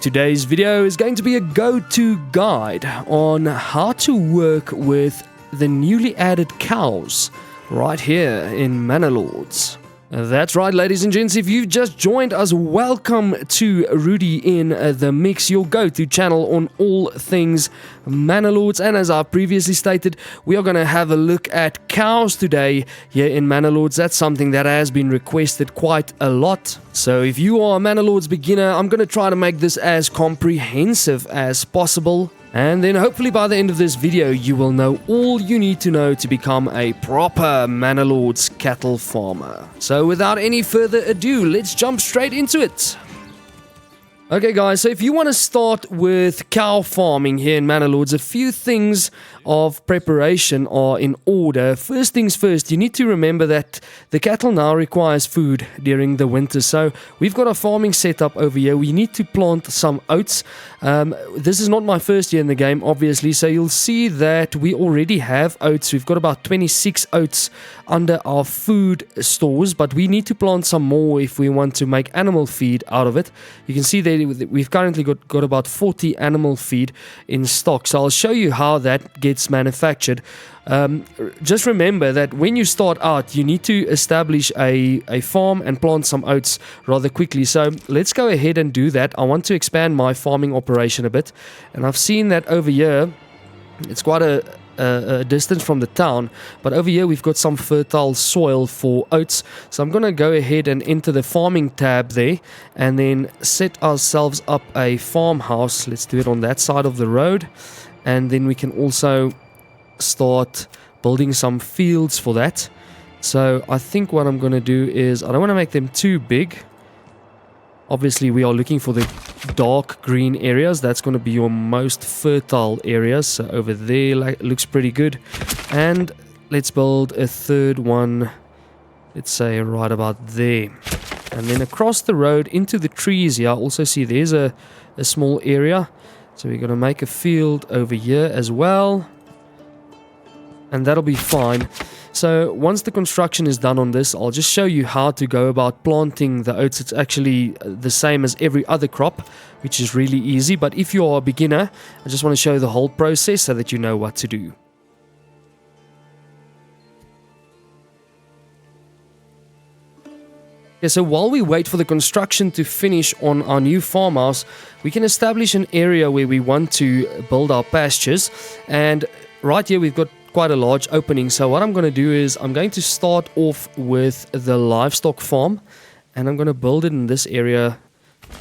Today's video is going to be a go-to guide on how to work with the newly added cows right here in Manor Lords. That's right, ladies and gents, if you've just joined us, welcome to Rudy in the Mix, your go-to channel on all things Manor Lords. And as I've previously stated, we are going to have a look at cows today here in Manor Lords. That's something that has been requested quite a lot. So if you are a Manor Lords beginner, I'm going to try to make this as comprehensive as possible. And then hopefully by the end of this video, you will know all you need to know to become a proper Manor Lords cattle farmer. So without any further ado, let's jump straight into it. Okay guys, so if you want to start with cow farming here in Manor Lords, a few things of preparation are in order. First things first, you need to remember that the cattle now requires food during the winter. So we've got a farming setup over here. We need to plant some oats. This is not my first year in the game, obviously, so you'll see that we already have oats. We've got about 26 oats under our food stores, but we need to plant some more if we want to make animal feed out of it. You can see that we've currently got about 40 animal feed in stock, so I'll show you how that gets manufactured. Just remember that when you start out, you need to establish a farm and plant some oats rather quickly. So let's go ahead and do that. I want to expand my farming operation a bit, and I've seen that over here it's quite a distance from the town, but over here we've got some fertile soil for oats. So I'm gonna go ahead and enter the farming tab there and then set ourselves up a farmhouse. Let's do it on that side of the road, and then we can also start building some fields for that. So I think what I'm gonna do is, I don't want to make them too big. Obviously we are looking for the dark green areas. That's going to be your most fertile areas. So over there looks pretty good. And let's build a third one, let's say right about there. And then across the road into the trees here, I also see there's a small area. So we're going to make a field over here as well, and that'll be fine. So once the construction is done on this, I'll just show you how to go about planting the oats. It's actually the same as every other crop, which is really easy. But if you are a beginner, I just want to show you the whole process so that you know what to do. Okay, so while we wait for the construction to finish on our new farmhouse, we can establish an area where we want to build our pastures. And right here we've got quite a large opening. So what I'm going to do is I'm going to start off with the livestock farm, and I'm going to build it in this area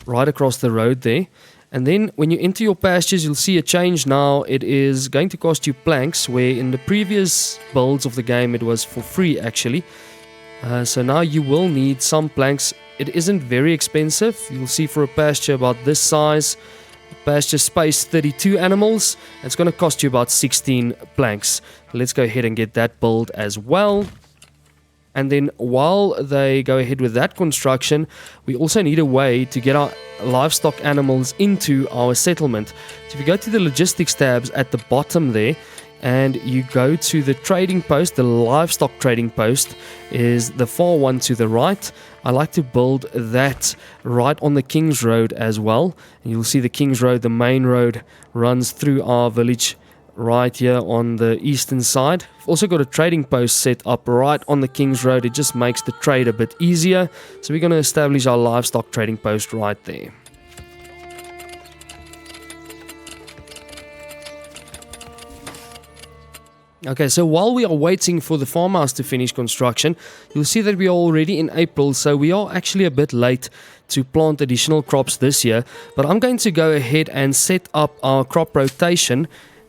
right across the road there. And then when you enter your pastures, you'll see a change now. It is going to cost you planks, where in the previous builds of the game it was for free actually. So now you will need some planks. It isn't very expensive. You'll see for a pasture about this size, pasture space 32 animals, it's going to cost you about 16 planks. Let's go ahead and get that built as well. And then while they go ahead with that construction, we also need a way to get our livestock animals into our settlement. So if you go to the logistics tabs at the bottom there, and you go to the trading post, the livestock trading post is the far one to the right. I like to build that right on the King's Road as well. And you'll see the King's Road, the main road, runs through our village right here on the eastern side. I've also got a trading post set up right on the King's Road. It just makes the trade a bit easier. So we're going to establish our livestock trading post right there. Okay, so while we are waiting for the farmhouse to finish construction, you'll see that we are already in April, so we are actually a bit late to plant additional crops this year. But I'm going to go ahead and set up our crop rotation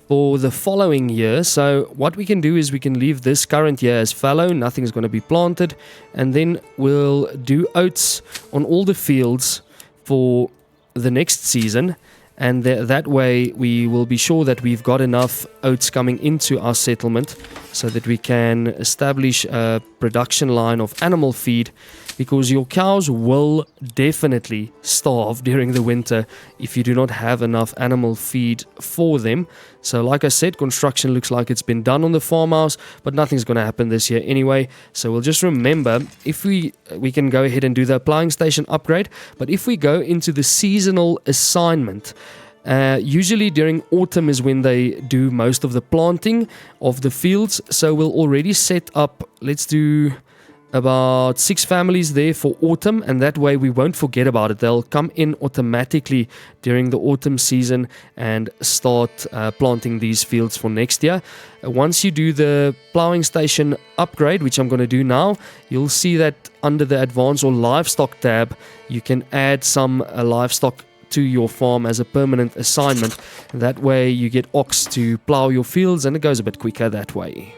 for the following year. So what we can do is we can leave this current year as fallow, nothing's going to be planted, and then we'll do oats on all the fields for the next season. And that way we will be sure that we've got enough oats coming into our settlement so that we can establish a production line of animal feed because your cows will definitely starve during the winter if you do not have enough animal feed for them. So like I said, construction looks like it's been done on the farmhouse, but nothing's going to happen this year anyway. So we'll just remember, if we can go ahead and do the applying station upgrade, but if we go into the seasonal assignment, usually during autumn is when they do most of the planting of the fields. So we'll already set up, let's do about 6 families there for autumn, and that way we won't forget about it. They'll come in automatically during the autumn season and start planting these fields for next year. Once you do the plowing station upgrade, which I'm going to do now, you'll see that under the advanced or livestock tab, you can add some livestock to your farm as a permanent assignment. That way you get ox to plow your fields, and it goes a bit quicker that way.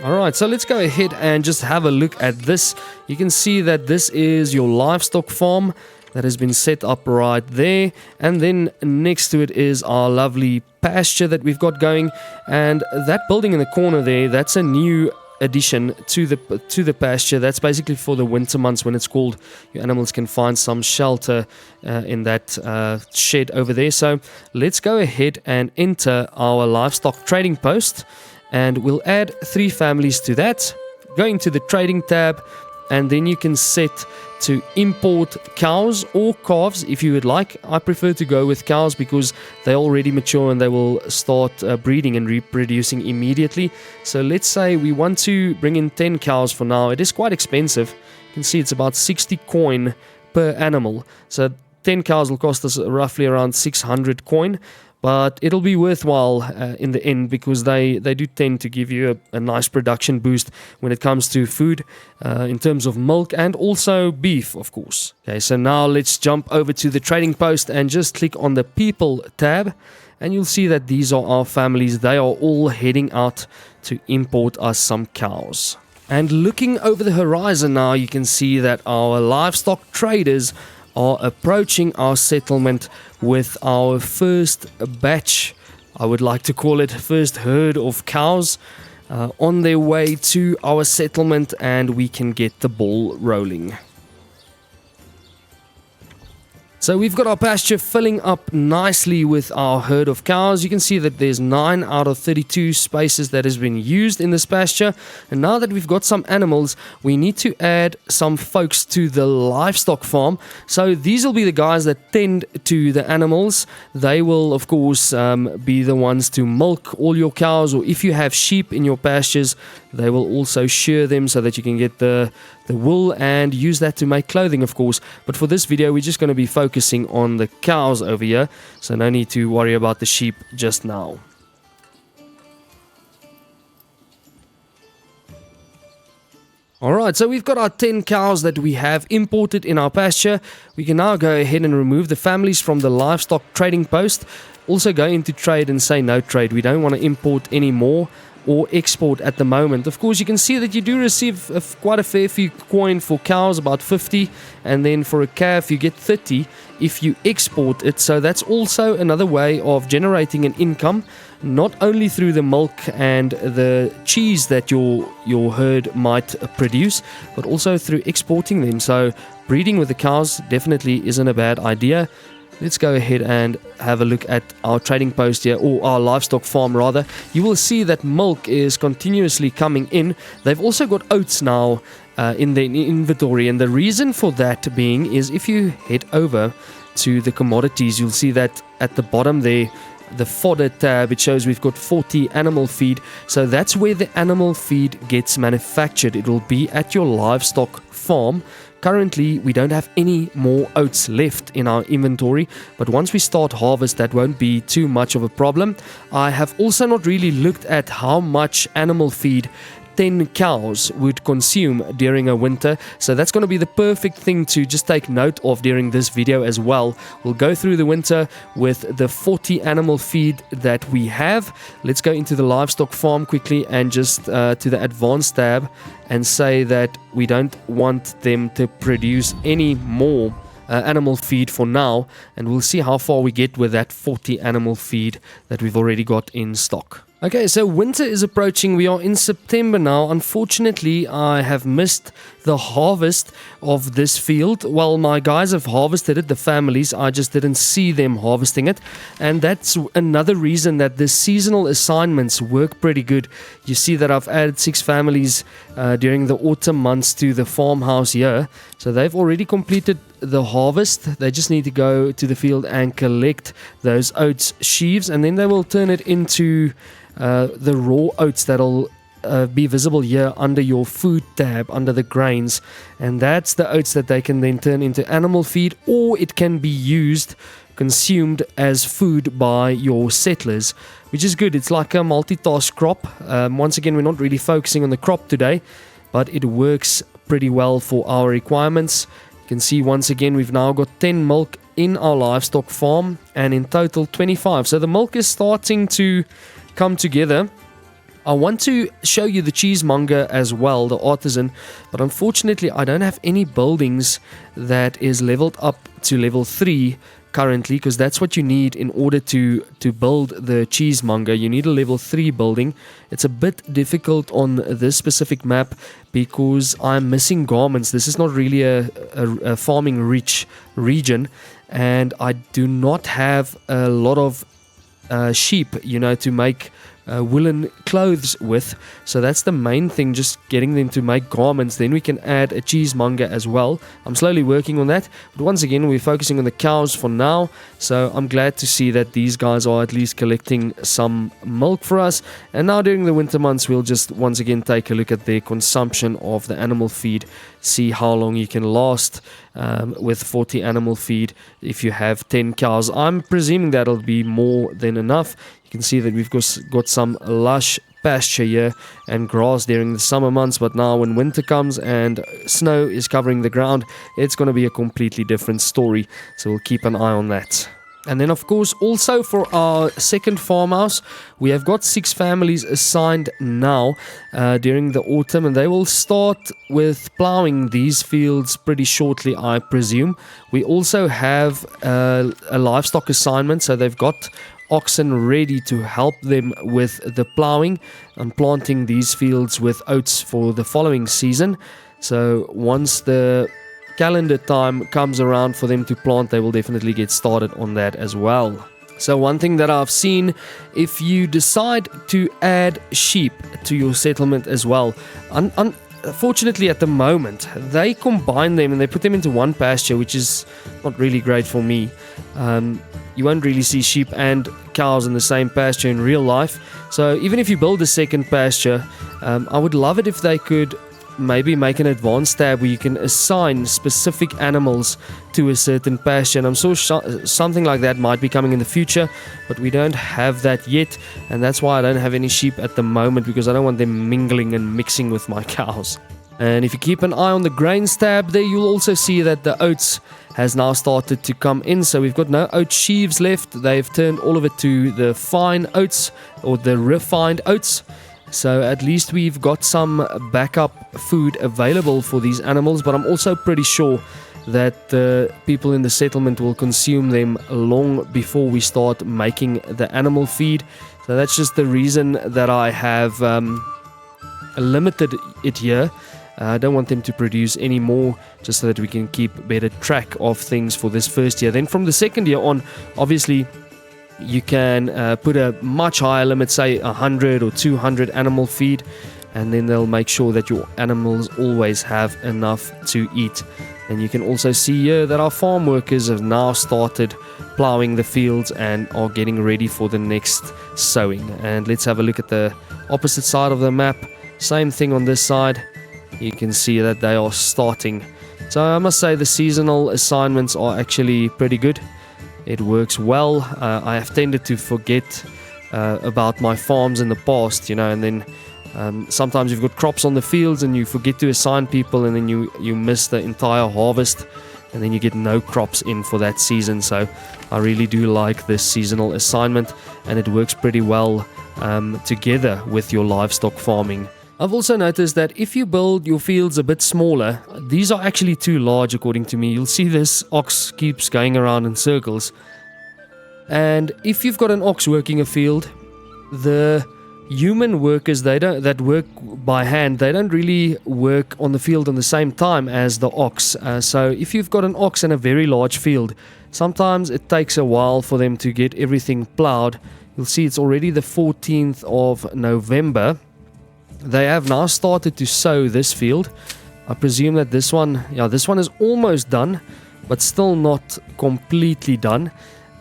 Alright, so let's go ahead and just have a look at this. You can see that this is your livestock farm that has been set up right there, and then next to it is our lovely pasture that we've got going, and that building in the corner there, that's a new addition to the pasture. That's basically for the winter months when it's cold. Your animals can find some shelter in that shed over there. So let's go ahead and enter our livestock trading post, and we'll add 3 families to that. Go into the trading tab, and then you can set to import cows or calves if you would like. I prefer to go with cows because they're already mature and they will start breeding and reproducing immediately. So let's say we want to bring in 10 cows for now. It is quite expensive. You can see it's about 60 coin per animal. So 10 cows will cost us roughly around 600 coin. But it'll be worthwhile in the end, because they do tend to give you a nice production boost when it comes to food, in terms of milk and also beef, of course. Okay, so now let's jump over to the trading post and just click on the people tab, and you'll see that these are our families. They are all heading out to import us some cows. And looking over the horizon now, you can see that our livestock traders are approaching our settlement with our first batch, I would like to call it, first herd of cows on their way to our settlement, and we can get the ball rolling. So we've got our pasture filling up nicely with our herd of cows. You can see that there's 9 out of 32 spaces that has been used in this pasture. And now that we've got some animals, we need to add some folks to the livestock farm. So these will be the guys that tend to the animals. They will, of course, be the ones to milk all your cows, or if you have sheep in your pastures, they will also shear them so that you can get the wool and use that to make clothing, of course. But for this video, we're just going to be focusing on the cows over here, so no need to worry about the sheep just now. Alright, so we've got our 10 cows that we have imported in our pasture. We can now go ahead and remove the families from the livestock trading post. Also go into trade and say no trade. We don't want to import any more or export at the moment. Of course, you can see that you do receive quite a fair few coin for cows, about 50, and then for a calf you get 30 if you export it. So that's also another way of generating an income, not only through the milk and the cheese that your herd might produce, but also through exporting them. So breeding with the cows definitely isn't a bad idea. Let's go ahead and have a look at our trading post here, or our livestock farm rather. You will see that milk is continuously coming in. They've also got oats now in the inventory, and the reason for that being is if you head over to the commodities, you'll see that at the bottom there, the fodder tab, it shows we've got 40 animal feed. So that's where the animal feed gets manufactured. It will be at your livestock farm. Currently, we don't have any more oats left in our inventory, but once we start harvest, that won't be too much of a problem. I have also not really looked at how much animal feed 10 cows would consume during a winter, so that's going to be the perfect thing to just take note of during this video as well. We'll go through the winter with the 40 animal feed that we have. Let's go into the livestock farm quickly and just to the advanced tab and say that we don't want them to produce any more animal feed for now, and we'll see how far we get with that 40 animal feed that we've already got in stock. Okay, so winter is approaching. We are in September now. Unfortunately, I have missed the harvest of this field. Well, my guys have harvested it, the families. I just didn't see them harvesting it. And that's another reason that the seasonal assignments work pretty good. You see that I've added 6 families during the autumn months to the farmhouse here. So they've already completed the harvest. They just need to go to the field and collect those oats sheaves, and then they will turn it into the raw oats that'll be visible here under your food tab, under the grains, and that's the oats that they can then turn into animal feed, or it can be used, consumed as food by your settlers, which is good. It's like a multitask crop. Once again, we're not really focusing on the crop today, but it works pretty well for our requirements. You can see once again we've now got 10 milk in our livestock farm, and in total 25. So the milk is starting to come together. I want to show you the cheesemonger as well, the artisan, but unfortunately I don't have any buildings that is leveled up to level 3 currently, because that's what you need in order to build the cheesemonger. You need a level 3 building. It's a bit difficult on this specific map because I'm missing garments. This is not really a farming rich region, and I do not have a lot of sheep, to make woolen clothes with. So that's the main thing, just getting them to make garments. Then we can add a cheesemonger as well. I'm slowly working on that, but once again we're focusing on the cows for now. So I'm glad to see that these guys are at least collecting some milk for us. And now during the winter months we'll just once again take a look at their consumption of the animal feed, see how long you can last with 40 animal feed if you have 10 cows. I'm presuming that'll be more than enough. You can see that we've got some lush pasture here and grass during the summer months, but now when winter comes and snow is covering the ground, it's going to be a completely different story. So we'll keep an eye on that. And then of course also for our second farmhouse, we have got 6 families assigned now during the autumn, and they will start with plowing these fields pretty shortly, I presume. We also have a livestock assignment, so they've got oxen ready to help them with the plowing and planting these fields with oats for the following season. So once the calendar time comes around for them to plant, they will definitely get started on that as well. So one thing that I've seen, if you decide to add sheep to your settlement as well, unfortunately at the moment they combine them and they put them into one pasture, which is not really great for me. You won't really see sheep and cows in the same pasture in real life. So even if you build a second pasture, I would love it if they could maybe make an advanced tab where you can assign specific animals to a certain pasture, and I'm sure something like that might be coming in the future, but we don't have that yet, and that's why I don't have any sheep at the moment, because I don't want them mingling and mixing with my cows. And if you keep an eye on the grains tab there, you'll also see that the oats has now started to come in. So we've got no oat sheaves left. They've turned all of it to the fine oats, or the refined oats. So at least we've got some backup food available for these animals, but I'm also pretty sure that the people in the settlement will consume them long before we start making the animal feed. So that's just the reason that I have limited it here. I don't want them to produce any more, just so that we can keep better track of things for this first year. Then from the second year on, obviously you can put a much higher limit, say 100 or 200 animal feed, and then they'll make sure that your animals always have enough to eat. And you can also see here that our farm workers have now started plowing the fields and are getting ready for the next sowing. And let's have a look at the opposite side of the map. Same thing on this side. You can see that they are starting. So I must say the seasonal assignments are actually pretty good. It works well. I have tended to forget about my farms in the past, and then sometimes you've got crops on the fields and you forget to assign people, and then you miss the entire harvest, and then you get no crops in for that season. So I really do like this seasonal assignment, and it works pretty well together with your livestock farming. I've also noticed that if you build your fields a bit smaller, these are actually too large according to me. You'll see this ox keeps going around in circles. And if you've got an ox working a field, the human workers that work by hand, they don't really work on the field on the same time as the ox. So if you've got an ox in a very large field, sometimes it takes a while for them to get everything plowed. You'll see it's already the 14th of November. They have now started to sow this field. I presume that this one is almost done, but still not completely done.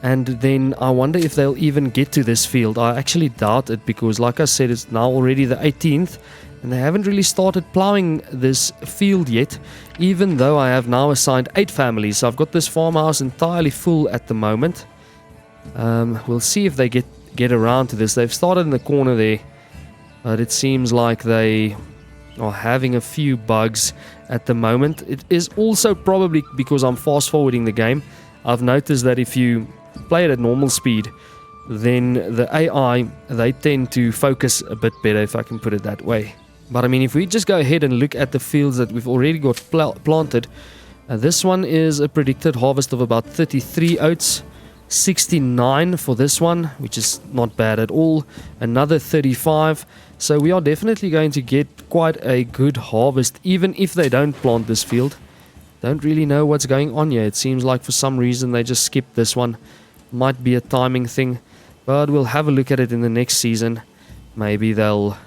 And then I wonder if they'll even get to this field. I actually doubt it, because like I said, it's now already the 18th and they haven't really started plowing this field yet, even though I have now assigned 8 families. So I've got this farmhouse entirely full at the moment. We'll see if they get around to this. They've started in the corner there, but it seems like they are having a few bugs at the moment. It is also probably because I'm fast forwarding the game. I've noticed that if you play it at normal speed, then the AI, they tend to focus a bit better, if I can put it that way. But I mean, if we just go ahead and look at the fields that we've already got planted, this one is a predicted harvest of about 33 oats, 69 for this one, which is not bad at all, another 35. So we are definitely going to get quite a good harvest, even if they don't plant this field. Don't really know what's going on here. It seems like for some reason they just skipped this one. Might be a timing thing, but we'll have a look at it in the next season. Maybe they'll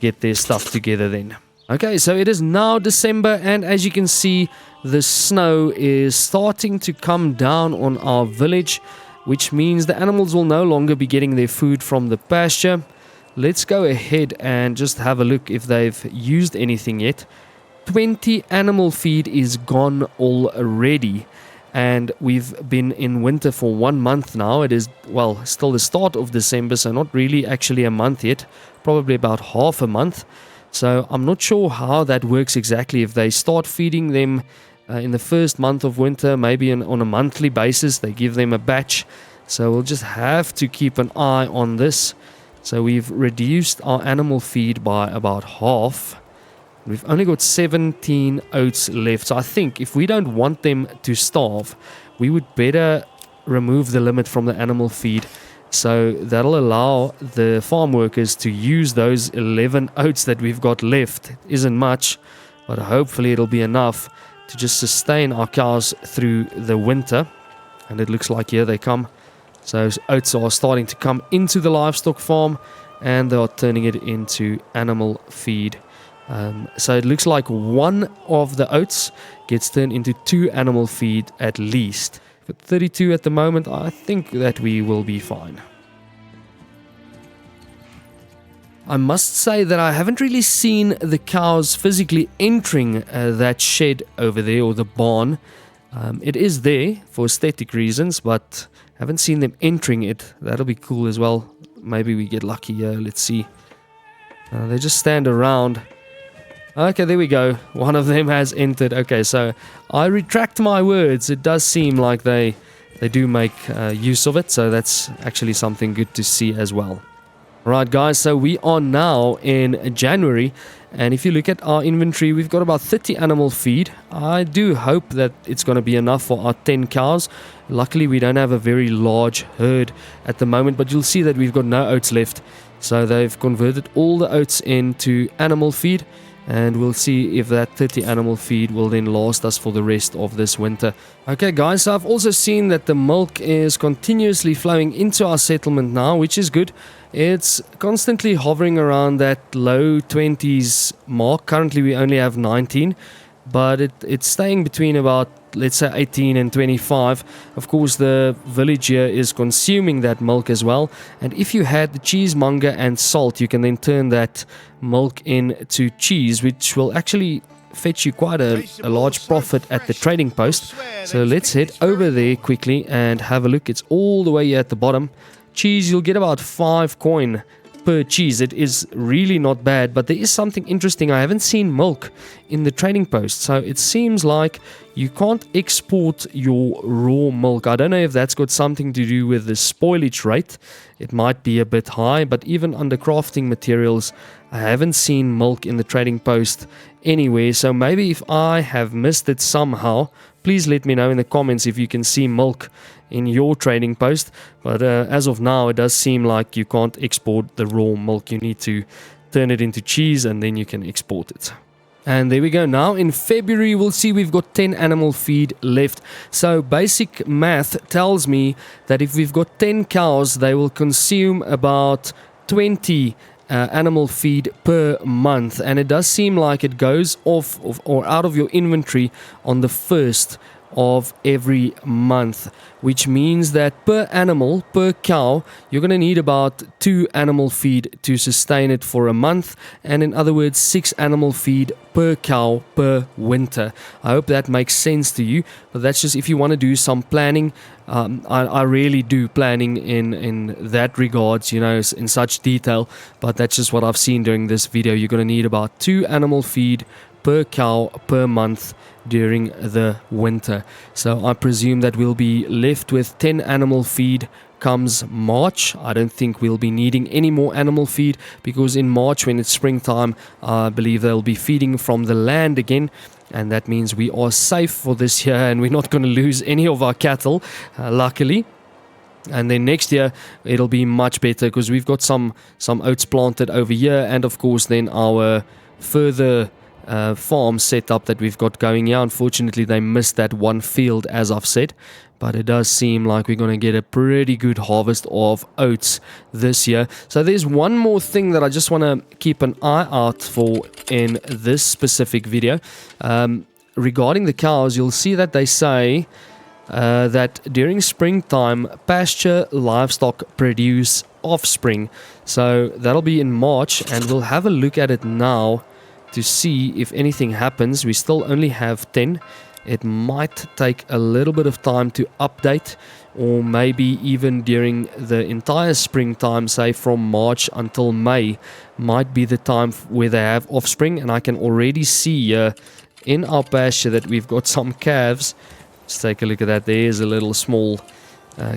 get their stuff together then. Okay, so it is now December, and as you can see, the snow is starting to come down on our village, which means the animals will no longer be getting their food from the pasture. Let's go ahead and just have a look if they've used anything yet. 20 animal feed is gone already, and we've been in winter for 1 month now. It is, well, still the start of December, so not really actually a month yet, probably about half a month. So I'm not sure how that works exactly. If they start feeding them in the first month of winter, maybe on a monthly basis, they give them a batch. So we'll just have to keep an eye on this. So we've reduced our animal feed by about half. We've only got 17 oats left. So I think if we don't want them to starve, we would better remove the limit from the animal feed. So that'll allow the farm workers to use those 11 oats that we've got left. It isn't much, but hopefully it'll be enough to just sustain our cows through the winter. And it looks like here they come. So oats are starting to come into the livestock farm, and they are turning it into animal feed. So it looks like one of the oats gets turned into 2 animal feed at least. But 32 at the moment, I think that we will be fine. I must say that I haven't really seen the cows physically entering that shed over there, or the barn. It is there for aesthetic reasons, but haven't seen them entering it. That'll be cool as well. Maybe we get lucky here. Let's see. They just stand around. Okay, there we go. One of them has entered. Okay, so I retract my words. It does seem like they do make use of it, so that's actually something good to see as well. Alright guys, so we are now in January, and if you look at our inventory, we've got about 30 animal feed. I do hope that it's going to be enough for our 10 cows. Luckily we don't have a very large herd at the moment, but you'll see that we've got no oats left. So they've converted all the oats into animal feed, and we'll see if that 30 animal feed will then last us for the rest of this winter. Okay guys, so I've also seen that the milk is continuously flowing into our settlement now, which is good. It's constantly hovering around that low 20s mark. Currently we only have 19, but it's staying between about, let's say, 18 and 25. Of course, the village here is consuming that milk as well. And if you had the cheesemonger and salt, you can then turn that milk into cheese, which will actually fetch you quite a large profit at the trading post. So let's head over there quickly and have a look. It's all the way here at the bottom. Cheese, you'll get about 5 coin per cheese. It is really not bad, but there is something interesting. I haven't seen milk in the trading post, so it seems like you can't export your raw milk. I don't know if that's got something to do with the spoilage rate. It might be a bit high, but even under crafting materials, I haven't seen milk in the trading post anywhere. So maybe if I have missed it somehow, please let me know in the comments if you can see milk in your trading post. But as of now, it does seem like you can't export the raw milk. You need to turn it into cheese and then you can export it. And there we go. Now in February, we'll see we've got 10 animal feed left. So basic math tells me that if we've got 10 cows, they will consume about 20 animal feed per month. And it does seem like it goes off or out of your inventory on the 1st of every month, which means that per animal, per cow, you're going to need about 2 animal feed to sustain it for a month, and in other words 6 animal feed per cow per winter. I hope that makes sense to you, but that's just if you want to do some planning. I really do planning in that regards, you know, in such detail, but that's just what I've seen during this video. You're going to need about 2 animal feed per cow per month during the winter. So I presume that we'll be left with 10 animal feed comes March. I don't think we'll be needing any more animal feed, because in March, when it's springtime, I believe they'll be feeding from the land again, and that means we are safe for this year and we're not going to lose any of our cattle, luckily. And then next year it'll be much better, because we've got some oats planted over here, and of course then our further farm setup that we've got going here. Unfortunately, they missed that one field, as I've said, but it does seem like we're going to get a pretty good harvest of oats this year. So there's one more thing that I just want to keep an eye out for in this specific video. Regarding the cows, you'll see that they say that during springtime, pasture livestock produce offspring. So that'll be in March, and we'll have a look at it now to see if anything happens. We still only have 10. It might take a little bit of time to update, or maybe even during the entire springtime, say from March until May, might be the time where they have offspring. And I can already see in our pasture that we've got some calves. Let's take a look at that. There's a little small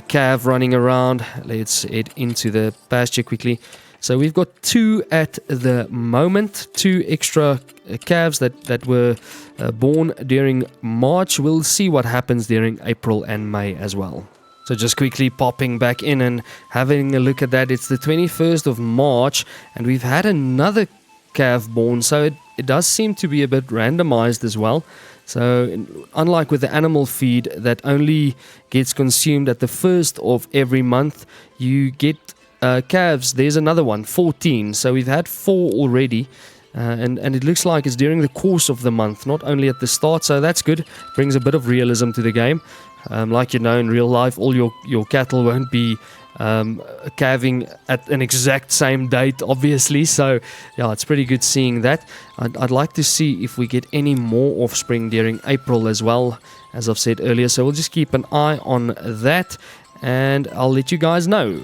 calf running around. Let's head into the pasture quickly. So we've got 2 at the moment, 2 extra calves that were born during March. We'll see what happens during April and May as well. So just quickly popping back in and having a look at that. It's the 21st of March, and we've had another calf born. So it does seem to be a bit randomized as well. So unlike with the animal feed that only gets consumed at the 1st of every month, you get calves. There's another one, 14. So we've had 4 already, and it looks like it's during the course of the month, not only at the start. So that's good. Brings a bit of realism to the game. Like you know, in real life, all your cattle won't be calving at an exact same date, obviously. So yeah, it's pretty good seeing that. I'd like to see if we get any more offspring during April as well, as I've said earlier. So we'll just keep an eye on that, and I'll let you guys know.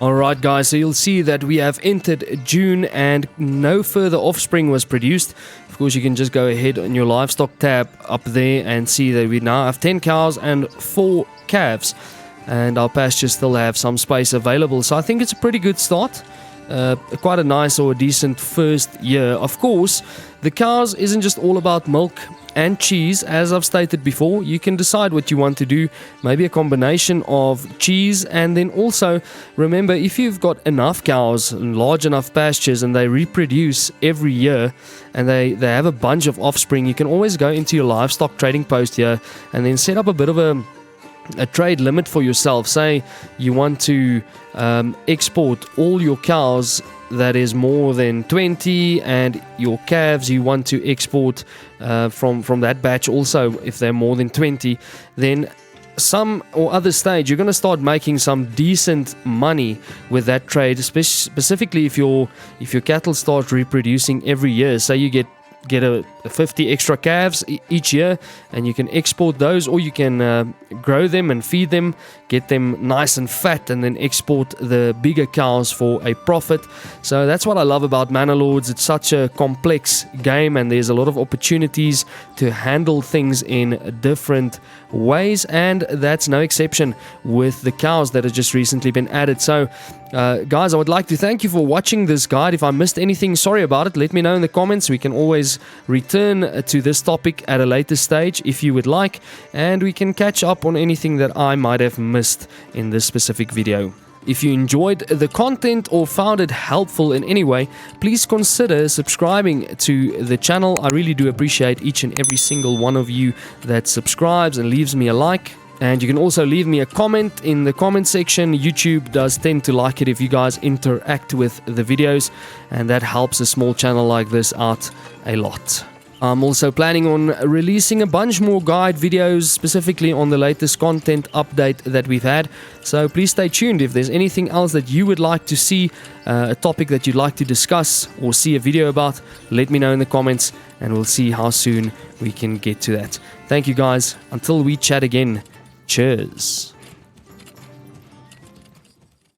Alright guys, so you'll see that we have entered June and no further offspring was produced. Of course, you can just go ahead on your livestock tab up there and see that we now have 10 cows and 4 calves, and our pastures still have some space available. So I think it's a pretty good start. Quite a nice or a decent first year. Of course, the cows isn't just all about milk and cheese. As I've stated before, you can decide what you want to do. Maybe a combination of cheese, and then also remember, if you've got enough cows and large enough pastures and they reproduce every year and they have a bunch of offspring, you can always go into your livestock trading post here and then set up a bit of a trade limit for yourself. Say you want to export all your cows that is more than 20, and your calves you want to export from that batch also if they're more than 20, then some or other stage you're going to start making some decent money with that trade, specifically if your cattle start reproducing every year. Say you get 50 extra calves each year, and you can export those, or you can grow them and feed them, get them nice and fat, and then export the bigger cows for a profit. So that's what I love about Manor Lords. It's such a complex game, and there's a lot of opportunities to handle things in different ways, and that's no exception with the cows that have just recently been added. So guys, I would like to thank you for watching this guide. If I missed anything, sorry about it. Let me know in the comments. We can always return to this topic at a later stage if you would like, and we can catch up on anything that I might have missed in this specific video. If you enjoyed the content or found it helpful in any way, please consider subscribing to the channel. I really do appreciate each and every single one of you that subscribes and leaves me a like. And you can also leave me a comment in the comment section. YouTube does tend to like it if you guys interact with the videos, and that helps a small channel like this out a lot. I'm also planning on releasing a bunch more guide videos specifically on the latest content update that we've had. So please stay tuned. If there's anything else that you would like to see, a topic that you'd like to discuss or see a video about, let me know in the comments, and we'll see how soon we can get to that. Thank you guys. Until we chat again. Cheers.